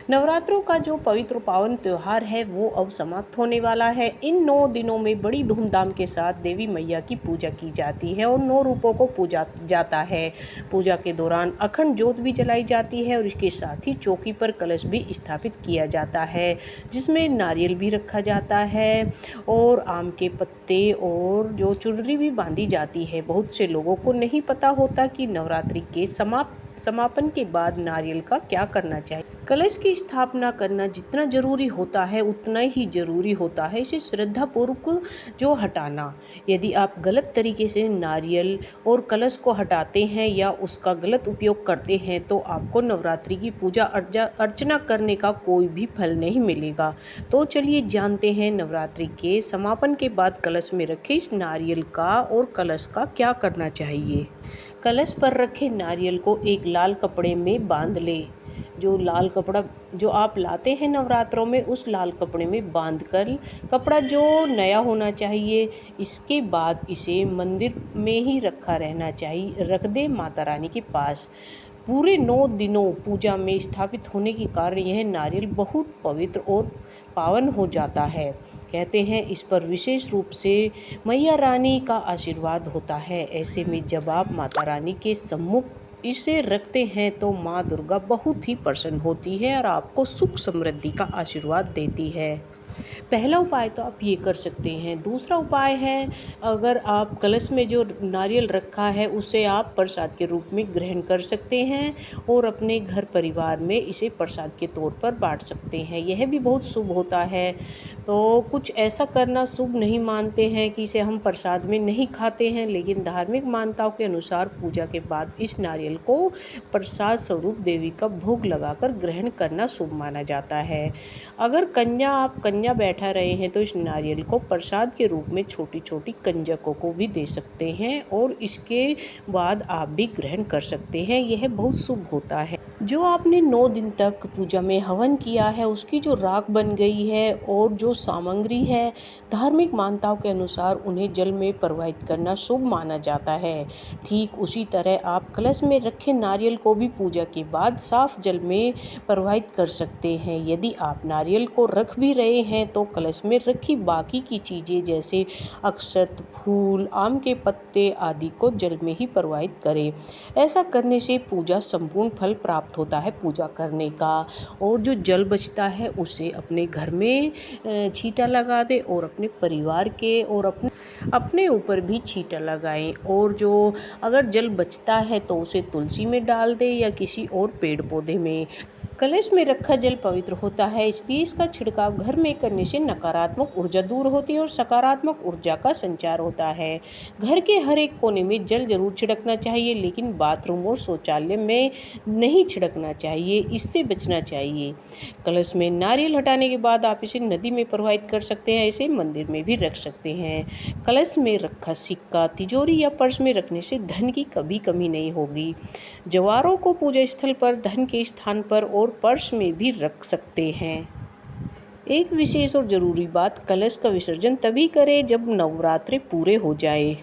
नवरात्रों का जो पवित्र पावन त्यौहार है वो अब समाप्त होने वाला है। इन 9 दिनों में बड़ी धूमधाम के साथ देवी मैया की पूजा की जाती है और 9 रूपों को पूजा जाता है। पूजा के दौरान अखंड ज्योत भी जलाई जाती है और इसके साथ ही चौकी पर कलश भी स्थापित किया जाता है, जिसमें नारियल भी रखा जाता है और आम के पत्ते और जो चुनरी भी बांधी जाती है। बहुत से लोगों को नहीं पता होता कि नवरात्रि के समापन के बाद नारियल का क्या करना चाहिए। कलश की स्थापना करना जितना जरूरी होता है उतना ही जरूरी होता है इसे श्रद्धापूर्वक जो हटाना। यदि आप गलत तरीके से नारियल और कलश को हटाते हैं या उसका गलत उपयोग करते हैं तो आपको नवरात्रि की पूजा अर्चना करने का कोई भी फल नहीं मिलेगा। तो चलिए जानते हैं नवरात्रि के समापन के बाद कलश में रखे इस नारियल का और कलश का क्या करना चाहिए। कलश पर रखे नारियल को एक लाल कपड़े में बांध ले। जो लाल कपड़ा जो आप लाते हैं नवरात्रों में उस लाल कपड़े में बांधकर, कपड़ा जो नया होना चाहिए, इसके बाद इसे मंदिर में ही रखा रहना चाहिए। रख दे माता रानी के पास। पूरे 9 दिनों पूजा में स्थापित होने के कारण यह नारियल बहुत पवित्र और पावन हो जाता है। कहते हैं इस पर विशेष रूप से मैया रानी का आशीर्वाद होता है। ऐसे में जब आप माता रानी के सम्मुख इसे रखते हैं तो माँ दुर्गा बहुत ही प्रसन्न होती है और आपको सुख समृद्धि का आशीर्वाद देती है। पहला उपाय तो आप ये कर सकते हैं। दूसरा उपाय है, अगर आप कलश में जो नारियल रखा है उसे आप प्रसाद के रूप में ग्रहण कर सकते हैं और अपने घर परिवार में इसे प्रसाद के तौर पर बांट सकते हैं। यह भी बहुत शुभ होता है। तो कुछ ऐसा करना शुभ नहीं मानते हैं कि इसे हम प्रसाद में नहीं खाते हैं, लेकिन धार्मिक मान्यताओं के अनुसार पूजा के बाद इस नारियल को प्रसाद स्वरूप देवी का भोग लगाकर ग्रहण करना शुभ माना जाता है। अगर आप कन्या बैठा रहे हैं तो इस नारियल को प्रसाद के रूप में छोटी छोटी कंजकों को भी दे सकते हैं और इसके बाद आप भी ग्रहण कर सकते हैं। यह बहुत शुभ होता है। जो आपने 9 दिन तक पूजा में हवन किया है उसकी जो राख बन गई है और जो सामग्री है, धार्मिक मान्यताओं के अनुसार उन्हें जल में प्रवाहित करना शुभ माना जाता है। ठीक उसी तरह आप कलश में रखे नारियल को भी पूजा के बाद साफ जल में प्रवाहित कर सकते हैं। यदि आप नारियल को रख भी रहे हैं तो कलश में रखी बाकी की चीज़ें जैसे अक्षत, फूल, आम के पत्ते आदि को जल में ही प्रवाहित करें। ऐसा करने से पूजा संपूर्ण फल प्राप्त होता है पूजा करने का। और जो जल बचता है उसे अपने घर में छींटा लगा दे और अपने परिवार के और अपने ऊपर भी छींटा लगाएं। और जो अगर जल बचता है तो उसे तुलसी में डाल दे या किसी और पेड़ पौधे में। कलश में रखा जल पवित्र होता है, इसलिए इसका छिड़काव घर में करने से नकारात्मक ऊर्जा दूर होती है और सकारात्मक ऊर्जा का संचार होता है। घर के हर एक कोने में जल जरूर छिड़कना चाहिए, लेकिन बाथरूम और शौचालय में नहीं छिड़कना चाहिए, इससे बचना चाहिए। कलश में नारियल हटाने के बाद आप इसे नदी में प्रवाहित कर सकते हैं, इसे मंदिर में भी रख सकते हैं। कलश में रखा सिक्का तिजोरी या पर्स में रखने से धन की कभी कमी नहीं होगी। जवारों को पूजा स्थल पर धन के स्थान पर और पर्स में भी रख सकते हैं। एक विशेष और ज़रूरी बात, कलश का विसर्जन तभी करें जब नवरात्रि पूरे हो जाए।